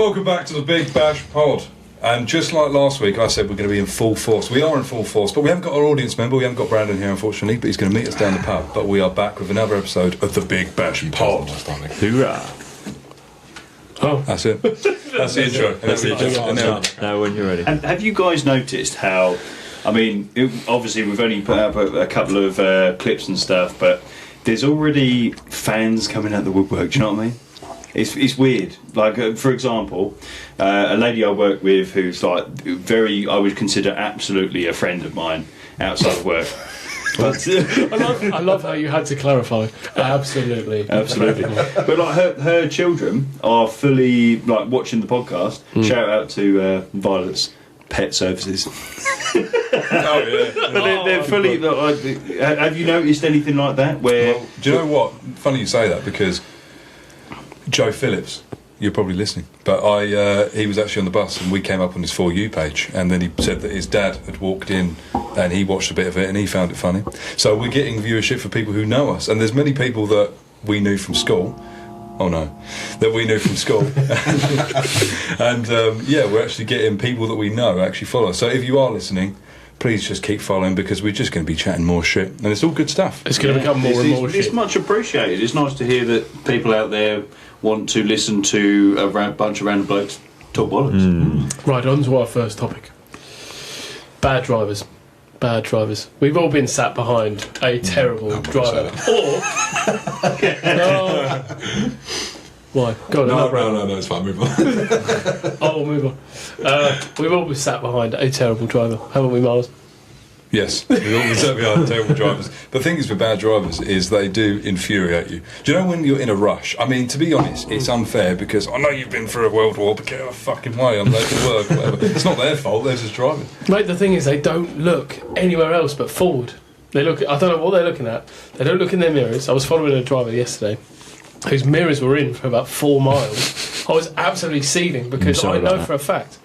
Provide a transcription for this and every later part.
Welcome back to the Big Bash Pod. And just like last week, I said we're going to be in full force. We are in full force, but we haven't got our audience member. We haven't got Brandon here, unfortunately, but he's going to meet us down the pub. But we are back with another episode of the Big Bash Pod. Hoorah! Oh, that's it. That's the intro. That's the intro. Now when you're ready. And have you guys noticed how? I mean, obviously we've only put up a couple of clips and stuff, but there's already fans coming out the woodwork. Do you know what I mean? It's weird. Like, for example, a lady I work with who's like I would consider absolutely a friend of mine outside of work. But I love how you had to clarify. Absolutely. But like her children are fully like watching the podcast. Shout out to Violet's Pet Services. Oh, yeah. But they're fully. Have you noticed anything like that? Where? Well, do you know what? Funny you say that, because Joe Phillips, you're probably listening, but he was actually on the bus and we came up on his For You page, and then he said that his dad had walked in and he watched a bit of it and he found it funny. So we're getting viewership for people who know us, and there's many people that we knew from school. Oh no, that we knew from school. And we're actually getting people that we know actually follow us. So if you are listening, please just keep following, because we're just going to be chatting more shit, and it's all good stuff. It's going to become more and more shit. It's much appreciated. It's nice to hear that people out there want to listen to a bunch of random blokes talk bollocks. Right, on to our first topic. Bad drivers. Bad drivers. We've all been sat behind a terrible driver. Or... No. Why? Go on, No, it's fine, move on. We'll move on. We've all been sat behind a terrible driver, haven't we, Miles? Yes, we all certainly are terrible drivers. The thing is with bad drivers is they do infuriate you. Do you know when you're in a rush? I mean, to be honest, it's unfair, because I know you've been through a world war, but get out of fucking way, I'm late to work, whatever. It's not their fault, they're just driving. Mate, the thing is, they don't look anywhere else but forward. They look. I don't know what they're looking at. They don't look in their mirrors. I was following a driver yesterday whose mirrors were in for about 4 miles. I was absolutely seething, because I know for a fact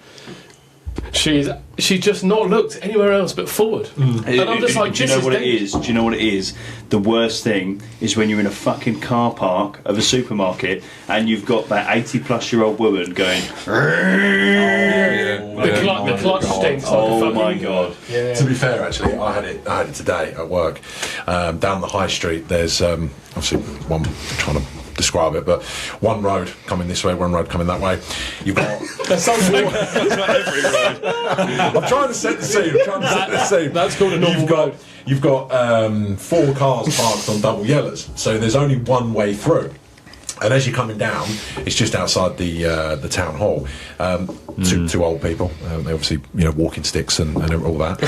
she's just not looked anywhere else but forward. And I'm just like, do you know what it is? Do you know what it is? The worst thing is when you're in a fucking car park of a supermarket and you've got that 80-plus-year-old woman going. The clutch stinks. Oh my god! Yeah. To be fair, actually, I had it today at work. Down the high street, there's obviously one, trying to describe it, but one road coming this way, one road coming that way. You've got. That sounds like Every road. I'm trying to set the scene. That's called a normal road. You've got 4 cars parked on double yellows, so there's only one way through. And as you're coming down, it's just outside the town hall. Two old people, they obviously walking sticks and all that.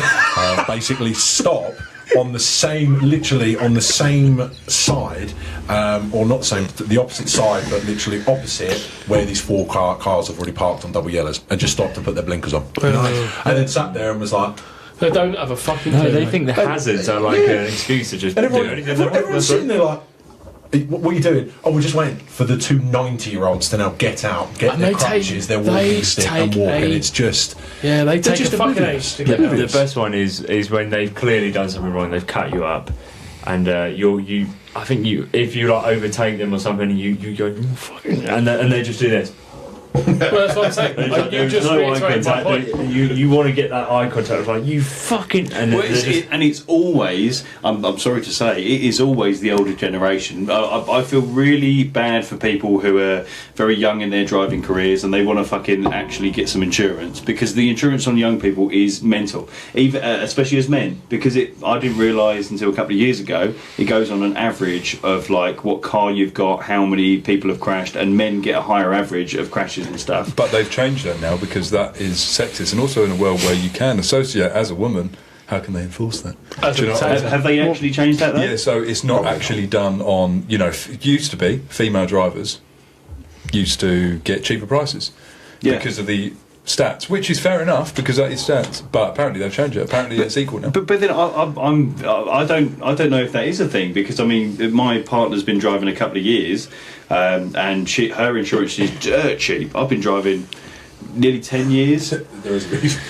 Basically stop on the same, literally on the same side, or not the same, the opposite side, but literally opposite where these 4 cars have already parked on double yellows, and just stopped to put their blinkers on. And then sat there and was like. They don't have a fucking. No, they think the hazards are like an excuse to just do anything. Everyone's sitting there like, what are you doing? Oh, we're just waiting for the 2 90-year-olds to now get out, get their crutches, their walking stick and walk, and it's just... Yeah, they take just a fucking oblivious. age to get out. The best one is when they've clearly done something wrong. They've cut you up, and I think if you like overtake them or something, you go, "You fucking," and they just do this. Well, that's what I'm saying. You just reiterated my point. You want to get that eye contact, like you fucking. And it's always. I'm sorry to say, it is always the older generation. I feel really bad for people who are very young in their driving careers and they want to fucking actually get some insurance, because the insurance on young people is mental, even especially as men. Because I didn't realise until a couple of years ago, it goes on an average of like what car you've got, how many people have crashed, and men get a higher average of crashes and stuff. But they've changed that now, because that is sexist, and also in a world where you can associate as a woman, how can they enforce that? Do you know what I mean? Have they actually changed that though? Yeah, so it's not actually done on, it used to be female drivers used to get cheaper prices because of the stats, which is fair enough, because that is stats, but apparently they've changed it. Apparently it's equal now. But then I don't know if that is a thing, because I mean my partner's been driving a couple of years, and her insurance is dirt cheap. I've been driving nearly 10 years. There is a reason.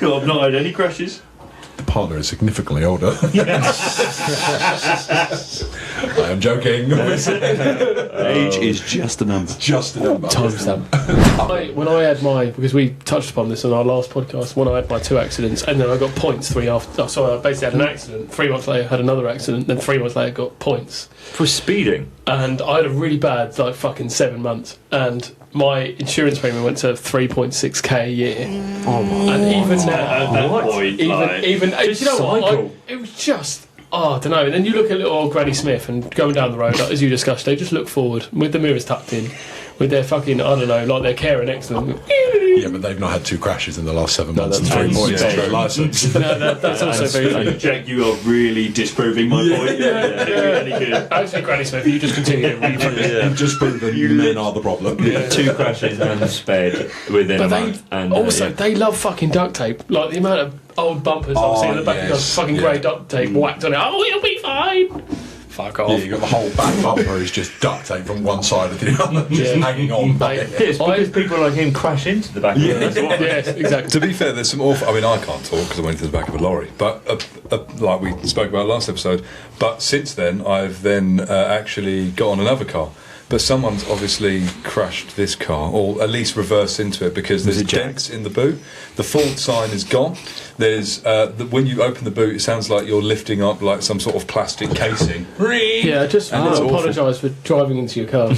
I've not had any crashes. The partner is significantly older. I am joking. Age is just a number. Just a number. Timestamp. When I had because we touched upon this on our last podcast, when I had my 2 accidents, and then I got points 3 after. So I basically had an accident. 3 months later, had another accident. Then 3 months later, got points. For speeding. And I had a really bad, fucking 7 months. And my insurance premium went to 3.6k a year. Oh my. And even now, At that point, even just you know what? cycle. It was just. Oh, I don't know. And then you look at little old Granny Smith and going down the road, as you discussed, they just look forward with the mirrors tucked in, with their fucking, I don't know, like their care and excellent. Yeah, but they've not had 2 crashes in the last 7 months and 3 points on their licence. That's also very true. Jack, you are really disproving my point. Really good. Actually, Granny Smith, you just continue. You've just proven men are the problem. 2 crashes and sped within But a they month. And also they love fucking duct tape. Like the amount of old bumpers I've seen in the back of yes. fucking grey duct tape whacked on it. Oh, you'll be fine. Fuck off. Yeah, you got the whole back bumper is just duct tape from one side of the other, just hanging on. Mate, It's because people like him crash into the back of it. That's why. yes, exactly. To be fair, there's some awful. I mean, I can't talk because I went into the back of a lorry, but like we spoke about last episode. But since then, I've then actually got on another car. But someone's obviously crashed this car, or at least reversed into it, because there's dents in the boot. The Ford sign is gone. There's when you open the boot, it sounds like you're lifting up like some sort of plastic casing. Yeah, I just want to apologise for driving into your car.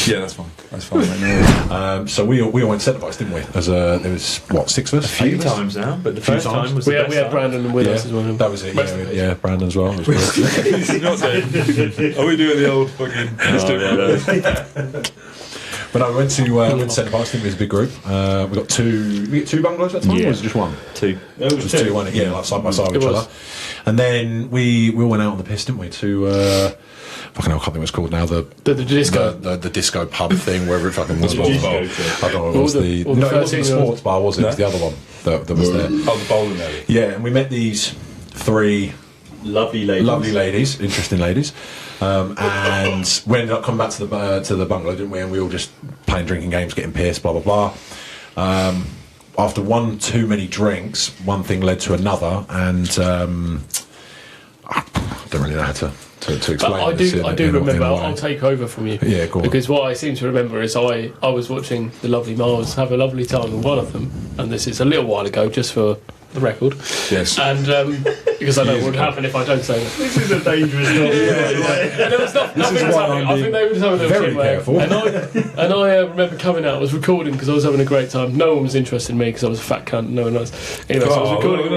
Yeah, that's fine. That's fine. Mate. So we all went centre bikes, didn't we? There was what, 6 of us? A few 8 of us? times now, but the first times. time was we the had, best we had time. Brandon with us as well. That was it. Rest of Yeah, Brandon as well. It was great. He's not dead. Are we doing the old fucking? Let's do it. But no, we went to centre bikes. I think it was a big group. We got 2. We get 2 bungalows at the time. Yeah. Or was it just 1? 2. It was 2, wasn't it? Yeah, like side by side with It each was. other. And then we all went out on the piss, didn't we? To fucking hell, I can't think what it's called now. The disco. The disco pub thing, wherever it fucking was. Sports bar. I don't know. It was All the the no, it wasn't the 13-year-olds. sports bar, was it? It was the other one that was there. Oh, the bowling alley. Yeah, and we met these 3 Lovely ladies. lovely ladies, interesting ladies, and we ended up coming back to the bungalow, didn't we? And we all just playing drinking games, getting pissed, blah blah blah. After one too many drinks, one thing led to another, and I don't really know how to explain. But this I in do a remember. way. I'll take over from you. Yeah, go on. Because what I seem to remember is I was watching the lovely Miles have a lovely time with one of them, and this is a little while ago, just for the record. Yes. And because I know what would happen if I don't say that. This is a dangerous job. And there was nothing was why happening. I'm I think they were just having a little very chin wag. careful. And I remember coming out. I was recording because I was having a great time. No one was interested in me because I was a fat cunt. No one was. Anyway, so I was recording.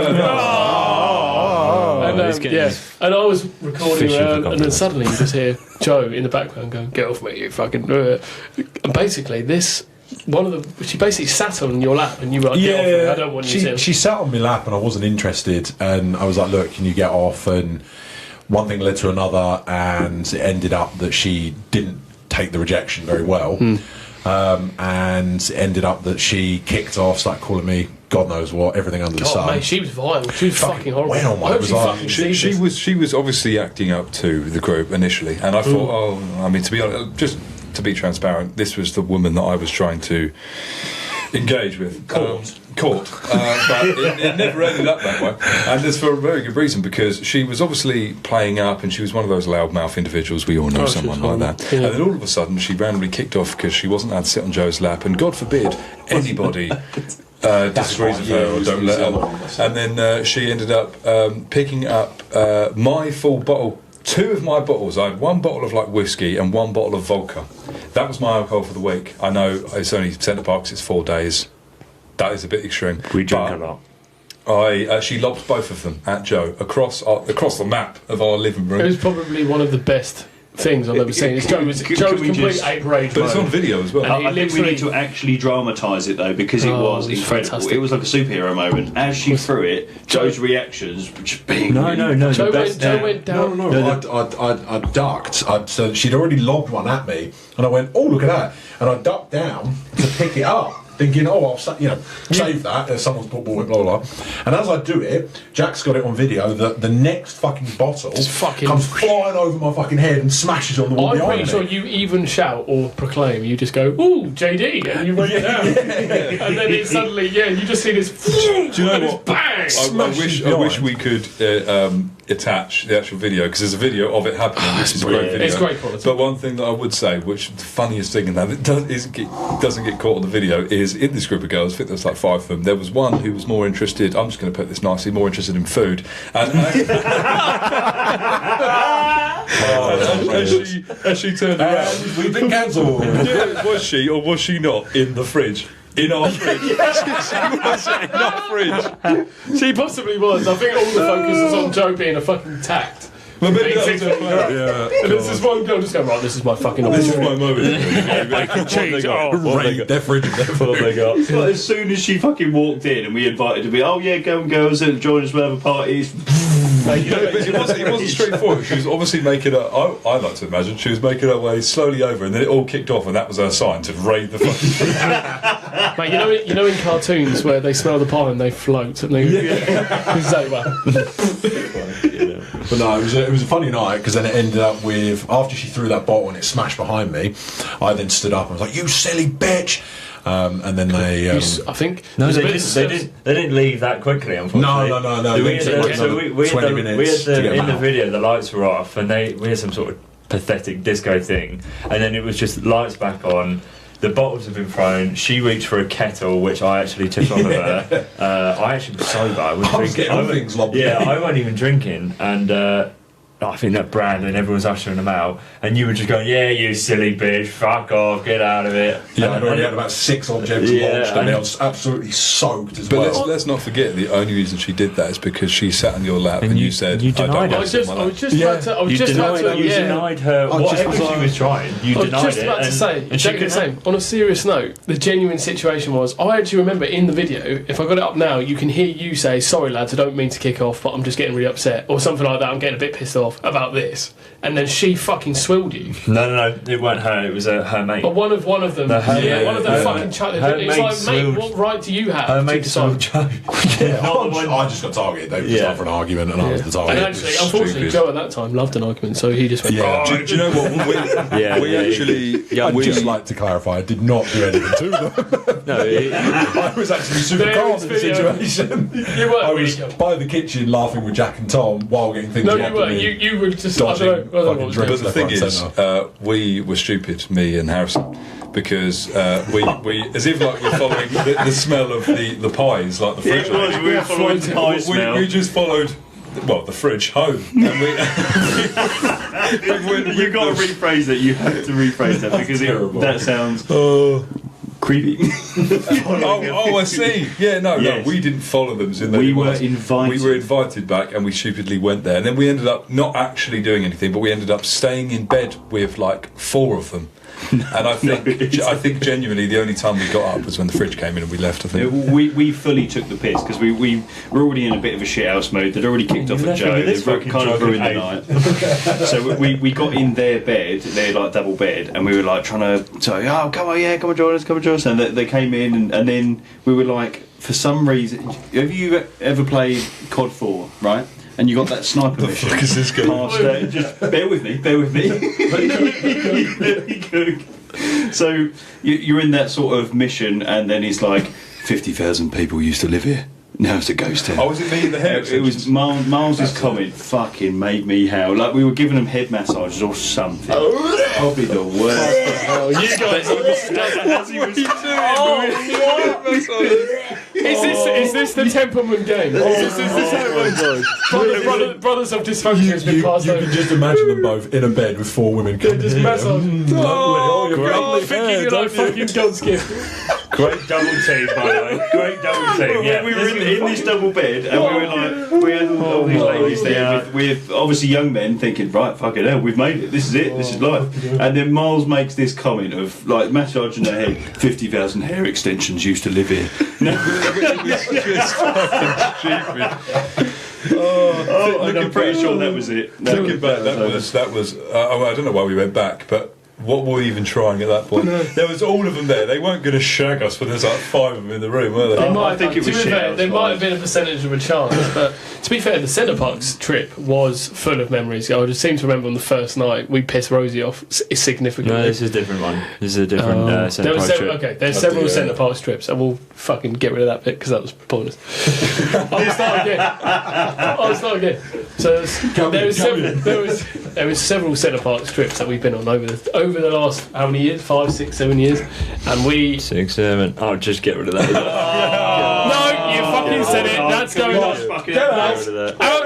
And, he's getting yeah, his and I was recording fishing for around, and then compliments. suddenly you just hear Joe in the background going, "Get off me, you fucking!" And basically, she basically sat on your lap, and you were like, "Get off me, I don't want you to." she sat on my lap and I wasn't interested, and I was like, look, can you get off? And one thing led to another, and it ended up that she didn't take the rejection very well, and it ended up that she kicked off, started calling me God knows what, everything under the God, sun. mate, she was vile. She was fucking horrible. well, mate, I hope it was she like- fucking She sees she was obviously acting up to the group initially, and I thought, I mean, to be honest, just to be transparent, this was the woman that I was trying to engage with. But it never ended up that way, and that's for a very good reason, because she was obviously playing up, and she was one of those loudmouth individuals. We all know she someone was like that. horrible. Yeah. And then all of a sudden, she randomly kicked off because she wasn't allowed to sit on Joe's lap, and God forbid anybody disagrees with her or don't let her. And then she ended up picking up my full bottle. 2 of my bottles. I had 1 bottle of like whiskey and 1 bottle of vodka. That was my alcohol for the week. I know it's only Centre Parks. It's 4 days. That is a bit extreme. We drink But a lot. she lobbed both of them at Joe across the map of our living room. It was probably one of the best things I've ever seen. Joe was Can we complete just- ape rage But it's on mode. video as well. And I think we literally- need to actually dramatise it though, because it was it was incredible. fantastic. It was like a superhero moment. As she threw it, Joe's reactions were just being No. Joe The best. went down. No, I ducked. So she'd already lobbed one at me, and I went, "Oh, look at that!" And I ducked down to pick it up, thinking, oh, I'll save that. Someone's put ball, blah, blah, blah. And as I do it, Jack's got it on video that the next fucking bottle comes flying over my fucking head and smashes on the wall I'm behind pretty me. sure you even shout or proclaim. You just go, "Ooh, JD," and you run it down, and then it suddenly, you just see this. Do you know what? Bang! I wish we could attach the actual video, because there's a video of it happening, which is a great video. It's great quality. But one thing that I would say, which the funniest thing in that doesn't get caught on the video, is in this group of girls, I think there's like 5 of them, there was one who was more interested, I'm just going to put this nicely, more interested in food. And as she turned around, We've been cancelled. yeah, was she or was she not in the fridge? In our fridge. She was in our fridge. She possibly was. I think all the focus was on Joe being a fucking tact. Well, maybe that Being was her plan. Yeah. And there's this one girl just going, right, this is my fucking This is opportunity. my moment. Bacon cheese. Raid their fridge and their food. But as soon as she fucking walked in and we invited her to be, oh yeah, go and girls and join us for other parties. But it wasn't straightforward. She was obviously making her. I like to imagine she was making her way slowly over, and then it all kicked off, and that was her sign to raid the fucking fridge. Mate, you know in cartoons where they smell the pollen, they float and they. It's over. But no, it was a funny night, because then it ended up with, after she threw that bottle and it smashed behind me, I then stood up and was like, "You silly bitch!" And then they. I think. No, there's a they bit- didn't leave that quickly, unfortunately. No. We They had took the- so we had 20 the- minutes we had to the- get them in the out. video, the lights were off, and we had some sort of pathetic disco thing, and then it was just lights back on. The bottles have been thrown. She reached for a kettle, which I actually took off of her. I actually was sober. I was I was drinking. getting all things lobbed Yeah, in. I wasn't even drinking, and I think that Brandon, everyone's ushering them out, and you were just going, "Yeah, you silly bitch, fuck off, get out of it." Yeah, I'd and, already had about 6 objects Yeah, launched, and and- I was absolutely soaked as But well. let's not forget, the only reason she did that is because she sat on your lap and you said, you "I don't denied want it. I to sit was on my lap." just about to. I was you just about denied, to. you Yeah. denied her whatever she was trying. You I was denied just it. about to and- say and she exactly the couldn't- same. On a serious note, the genuine situation was, I actually remember in the video, if I got it up now, you can hear you say, "Sorry lads, I don't mean to kick off, but I'm just getting really upset," or something like that. I'm getting a bit pissed off about this, and then she fucking swilled you. No, it wasn't her. It was her mate. But one of them, No, her yeah, mate- one of them her- fucking chucked it. her It's mate like, mate, swilled- what right do you have Her to mate decide? Joe. I just got targeted. They was Yeah. up for an argument, and I was the And target. actually, unfortunately, stupid. Joe at that time loved an argument, so he just went, Yeah. Do you know what? We actually. I'd we, just like to clarify, I did not do anything to them. No, I was actually super There calm is in the video. situation. You weren't I really was calm. by the kitchen laughing with Jack and Tom while getting things No, lobbed you at were. me. You were just. Dodging I don't know what fucking was drinks. But the thing left, right, is, centre. we were stupid, me and Harrison, because we as if like we're following the smell of the pies, like the fridge. It was, we were following the pie smell. We just followed, well, the fridge home, and we. You got to rephrase that. You have to rephrase that because terrible. that sounds creepy. Oh, I see. Yeah, no, Yes. we didn't follow them. So We were invited. We were invited back, and we stupidly went there. And then we ended up not actually doing anything, but we ended up staying in bed with like 4 of them. And I think genuinely the only time we got up was when the fridge came in and we left. I think. We fully took the piss because we were already in a bit of a shithouse mode. They'd already kicked off at left Joe. me with They this fucking kind of drunken ruined the night. So we got in their bed, their like double bed, and we were like trying to say, "Oh, come on, join us." And they came in, and then we were like, for some reason, have you ever played COD 4, right? And you got that sniper mission. fuck is this going? Past, just bear with me. Let me cook. So you're in that sort of mission, and then it's like 50,000 people used to live here. Now it's a ghost town. Oh, was it me in the hair? It was Miles's comment. Fucking made me howl. Like we were giving them head massages or something. Probably the worst. Oh, you guys are Is this the Templeman game? Is this how it works? Brothers of dysfunction has been You passed can over. just imagine them both in a bed with 4 women coming Just in. massage. Oh, God, lovely thinking hair, you're like don't you? fucking God's gift. Great double team, by the way. Great double team. Yeah, We were in this double bed, and we were like, we had all these ladies there with obviously young men thinking, right, fucking hell, we've made it. This is it. This is life. And then Miles makes this comment of like massaging her head. 50,000 hair extensions used to live here. No. It's fucking stupid. Oh, and I'm pretty sure that was it. Looking back, that was. I don't know why we went back, but what were we even trying at that point? There was all of them there. They weren't going to shag us, but there's like 5 of them in the room, were They they? might I think have, it was to be shit fair, there house might have vibes. been a percentage of a chance, but to be fair, the Centre Parks trip was full of memories. I just seem to remember on the first night we pissed Rosie off significantly. No, this is a different one. This is a different there Centre was Parks trip. okay. There's several yeah. Centre Parks trips, and we'll fucking get rid of that bit because that was pointless. I'll start again. So there was several Centre Parks trips that we've been on over the last how many years? 5, 6, 7 years, and we. 6, 7. I'll just get rid of that. No, you fucking said it. That's going on. Fucking Get rid of that. Out.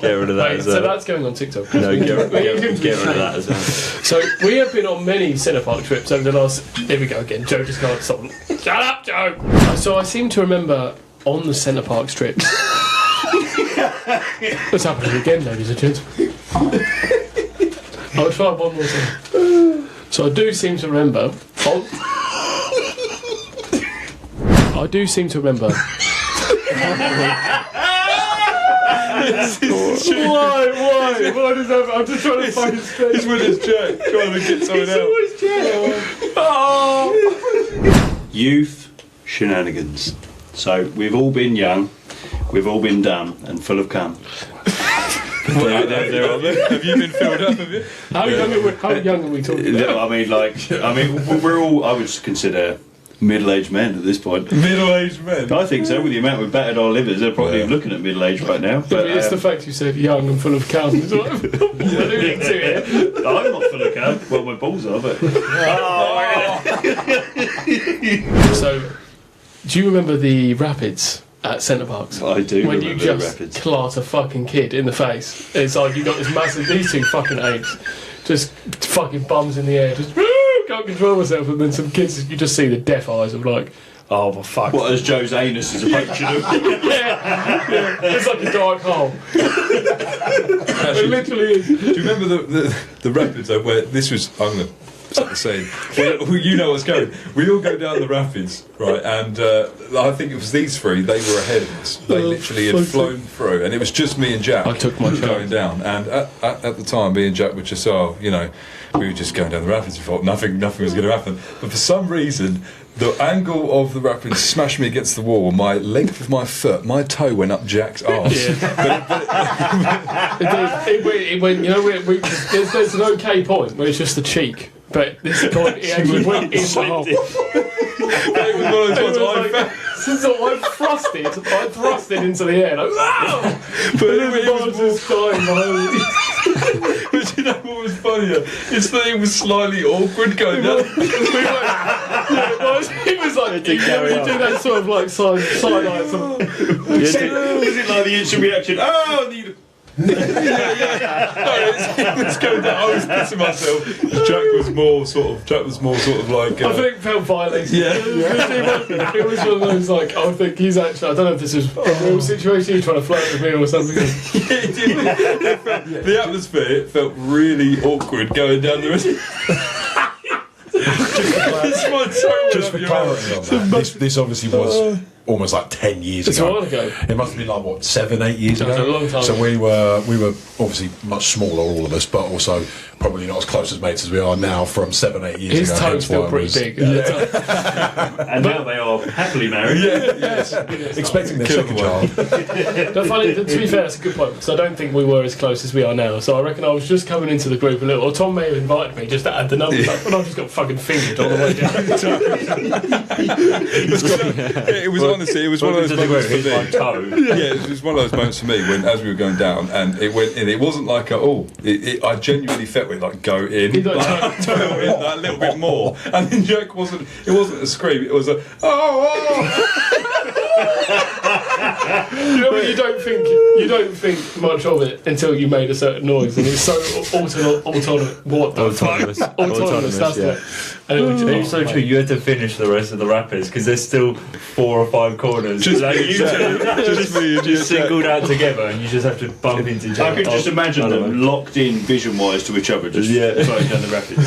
Get rid of that Wait, as so well. that's going on TikTok. No, get rid of that as well. So we have been on many Centre Park trips over the last. Here we go again. Joe just can't stop. Shut up, Joe. So I seem to remember on the Centre Parks trips. What's happening again, ladies and gentlemen? I'll try one more time. So I do seem to remember. I do seem to remember. Why? Why does that? I'm just trying to fucking straight. He's with his Jack, trying to get something out. Youth shenanigans. So we've all been young, we've all been dumb and full of cum. Have you been filled up? Have you? How young are we talking about? I mean, we're all, I would consider middle-aged men at this point. Middle-aged men. I think so. With the amount we've battered our livers, they're probably Yeah. looking at middle-aged right now. But It's the fact you said young and full of cum. Is what I'm alluding to here. I'm not full of cum. Well, my balls are, but So, do you remember the rapids at Centre Parks? I do When you remember the just rapids. clart a fucking kid in the face. It's like you got this massive, these two fucking apes, just fucking bums in the air, just can't control myself, and then some kids, you just see the deaf eyes of like, oh my fuck. What, as Joe's anus is approaching him? yeah, it's like a dark hole. It literally is. Do you remember the rapids though, where this was? I'm going to set the scene. Well, you know what's going. We all go down the rapids, right? And I think it was these 3. They were ahead of us. They literally had flown through, and it was just me and Jack. I took my going chance. down, and at the time, me and Jack were just we were just going down the rapids. We thought nothing was going to happen, but for some reason. The angle of the rapids smashed me against the wall. My length of my foot, my toe went up Jack's arse. It went, you know, there's an okay point where it's just the cheek, but this point it actually went in the hole. It was one of those ones I felt. So I thrusted into the air, like, wow! But And it then was Mars was dying behind me. But you know what was funnier? It's that it was slightly awkward going down. It was like, you do that sort of like side eye. Was it like the instant reaction? Oh, and you- No, it was going down. I was pissing myself. Jack was more sort of like. I think it felt violated. Yeah. It was one of those like, I think he's actually, I don't know if this is a real situation, he's trying to flirt with me or something. The atmosphere felt really awkward going down the rest. Just for clarity on that, this obviously was almost like 10 years It's a ago. while ago. It must have been like what, 7, 8 years ago. That's a long time So ago. we were obviously much smaller, all of us, but also probably not as close as mates as we are now from 7, 8 years His ago. toe's hence still why it pretty was- big. and now they are happily married. Expecting their second child. But funny, to be fair, that's a good point, because I don't think we were as close as we are now. So I reckon I was just coming into the group a little, or Tom may have invited me just to add the numbers up, and I just got fucking fingered on the way down. It was honestly, it was one of those moments for Here's my me. toe. Yeah, it was one of those moments for me when, as we were going down, and it went in. It wasn't like I genuinely felt it like go in, He's like, like, go in that little bit more, and then Jack wasn't. It wasn't a scream. It was a oh. You know, you don't think much of it until you made a certain noise, and it's so autonomous. What the Autonomous. fuck? Autonomous. That's yeah. it. And it was just, It's so true. You had to finish the rest of the rapids because there's still 4 or 5 corners. Just like me, you Jack. two, Just me and just Jack. singled out together, and you just have to bump into each other. I could just imagine I don't them know. locked in vision-wise to each other, just Yeah. flying down the rapids.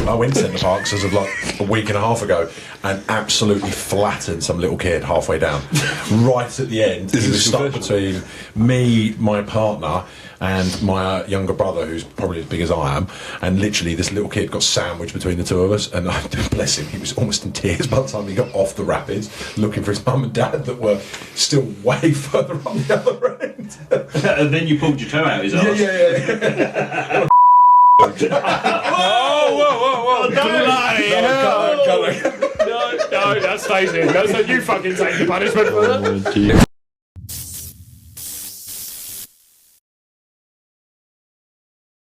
I went to Centre Parks as of like a week and a half ago and absolutely flattened some little kid halfway down. Right at the end, he was stuck between me, my partner, and my younger brother, who's probably as big as I am, and literally this little kid got sandwiched between the two of us, and bless him, he was almost in tears by the time he got off the rapids, looking for his mum and dad that were still way further on the other end. And then you pulled your toe out his arse. Yeah. Whoa, whoa! Bloody hell! No, that stays in. That's how you fucking take the punishment for that.